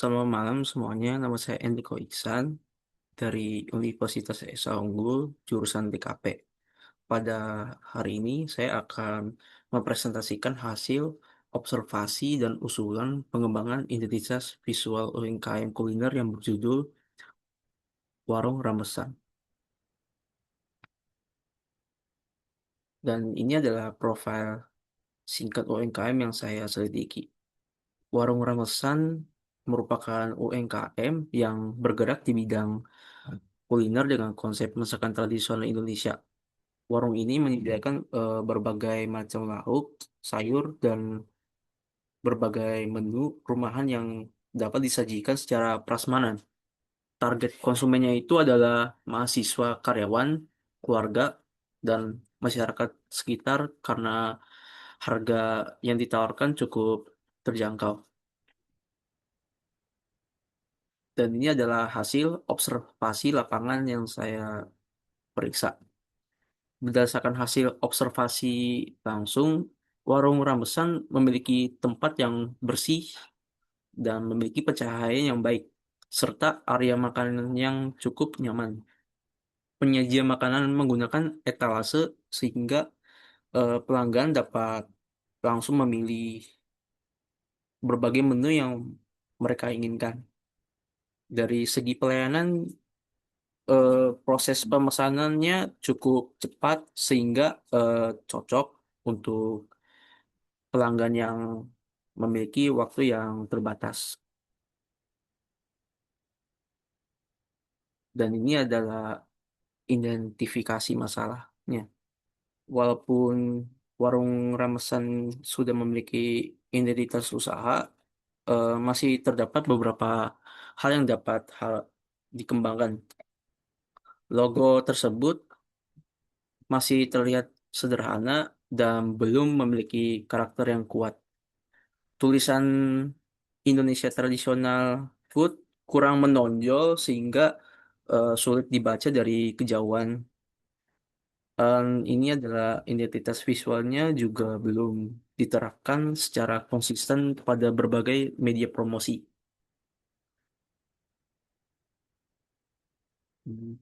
Selamat malam semuanya, nama saya Enrico Iksan dari Universitas Esa Unggul, jurusan DKP. Pada hari ini saya akan mempresentasikan hasil observasi dan usulan pengembangan identitas visual UMKM kuliner yang berjudul Warung Ramesan. Dan ini adalah profil singkat UMKM yang saya selidiki. Warung Ramesan merupakan UMKM yang bergerak di bidang kuliner dengan konsep masakan tradisional Indonesia. Warung ini menyediakan berbagai macam lauk, sayur, dan berbagai menu rumahan yang dapat disajikan secara prasmanan. Target konsumennya itu adalah mahasiswa, karyawan, keluarga, dan masyarakat sekitar karena harga yang ditawarkan cukup terjangkau. Dan ini adalah hasil observasi lapangan yang saya periksa. Berdasarkan hasil observasi langsung, warung Ramesan memiliki tempat yang bersih dan memiliki pencahayaan yang baik, serta area makanan yang cukup nyaman. Penyajian makanan menggunakan etalase sehingga pelanggan dapat langsung memilih berbagai menu yang mereka inginkan. Dari segi pelayanan, proses pemesanannya cukup cepat sehingga cocok untuk pelanggan yang memiliki waktu yang terbatas. Dan ini adalah identifikasi masalahnya. Walaupun warung Ramesan sudah memiliki identitas usaha, masih terdapat beberapa hal yang dapat dikembangkan. Logo tersebut masih terlihat sederhana dan belum memiliki karakter yang kuat. Tulisan Indonesia tradisional food kurang menonjol sehingga sulit dibaca dari kejauhan. Ini adalah identitas visualnya juga belum diterapkan secara konsisten pada berbagai media promosi. Hmm.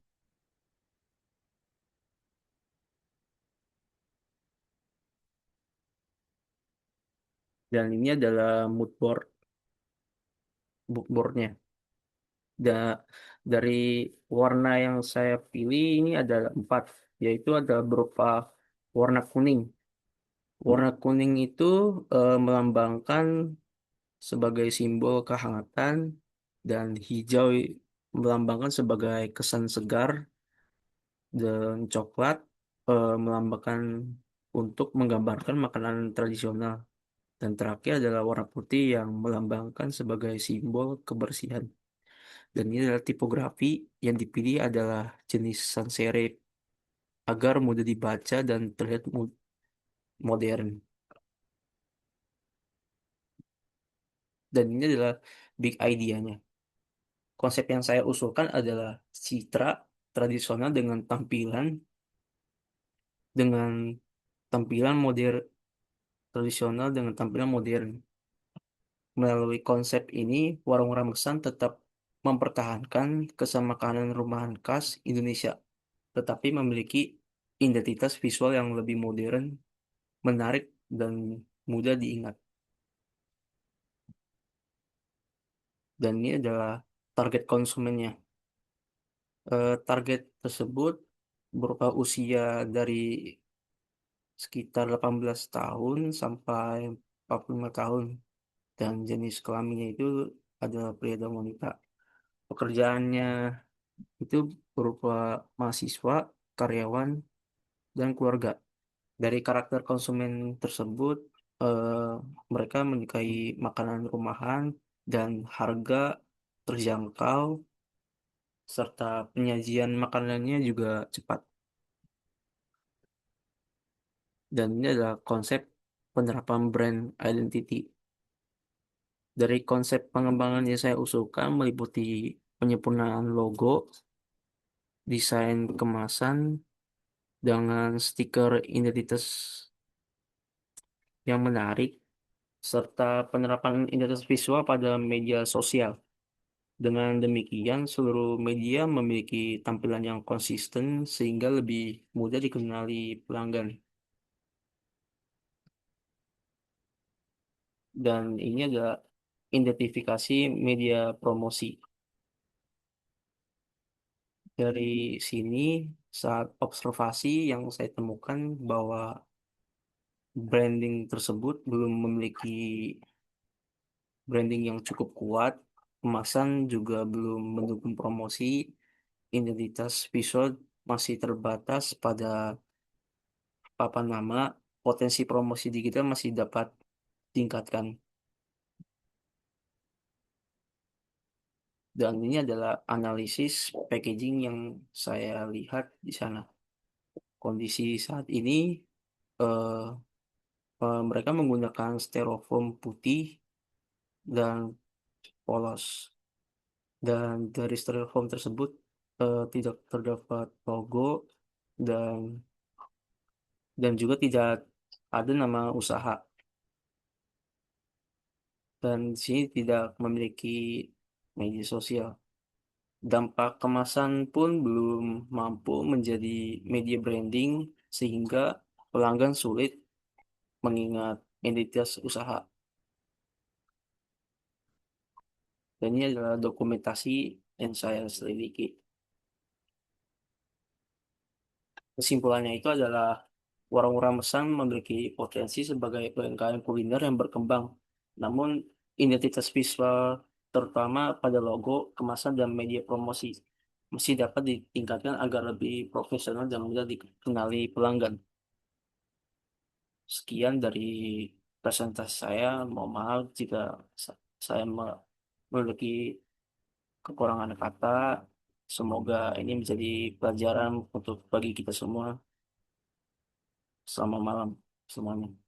Dan ini adalah mood boardnya. Dari warna yang saya pilih ini ada empat, yaitu ada berupa warna kuning. Warna kuning itu melambangkan sebagai simbol kehangatan dan hijau melambangkan sebagai kesan segar dan coklat melambangkan untuk menggambarkan makanan tradisional. Dan terakhir adalah warna putih yang melambangkan sebagai simbol kebersihan. Dan ini adalah tipografi yang dipilih adalah jenis sans serif agar mudah dibaca dan terlihat modern. Dan ini adalah big idea-nya. Konsep yang saya usulkan adalah citra tradisional dengan tampilan modern tradisional dengan tampilan modern. Melalui konsep ini, warung Ramesan tetap mempertahankan kesamaan rumahan khas Indonesia, tetapi memiliki identitas visual yang lebih modern, menarik, dan mudah diingat. Dan ini adalah target konsumennya. Target tersebut berupa usia dari sekitar 18 tahun sampai 45 tahun. Dan jenis kelaminnya itu adalah pria dan wanita. Pekerjaannya itu berupa mahasiswa, karyawan, dan keluarga. Dari karakter konsumen tersebut, eh, mereka menyukai makanan rumahan dan harga terjangkau, serta penyajian makanannya juga cepat. Dan ini adalah konsep penerapan brand identity. Dari konsep pengembangan yang saya usulkan meliputi penyempurnaan logo, desain kemasan dengan stiker identitas yang menarik, serta penerapan identitas visual pada media sosial. Dengan demikian, seluruh media memiliki tampilan yang konsisten sehingga lebih mudah dikenali pelanggan. Dan ini adalah identifikasi media promosi. Dari sini, saat observasi yang saya temukan bahwa branding tersebut belum memiliki branding yang cukup kuat, kemasan juga belum mendukung promosi, identitas visual masih terbatas pada papan nama, potensi promosi digital masih dapat tingkatkan. Dan ini adalah analisis packaging yang saya lihat di sana. Kondisi saat ini, eh, mereka menggunakan styrofoam putih dan polos. Dan dari styrofoam tersebut tidak terdapat logo dan juga tidak ada nama usaha. Dan di sini tidak memiliki media sosial. Dampak kemasan pun belum mampu menjadi media branding sehingga pelanggan sulit mengingat identitas usaha. Dan ini adalah dokumentasi yang saya selidiki. Kesimpulannya itu adalah warung-warung Mesan memiliki potensi sebagai UMKM kuliner yang berkembang. Namun identitas visual terutama pada logo, kemasan, dan media promosi masih dapat ditingkatkan agar lebih profesional dan mudah dikenali pelanggan. Sekian dari presentasi saya. Mohon maaf jika saya memiliki kekurangan kata. Semoga ini menjadi pelajaran untuk bagi kita semua. Selamat malam semuanya.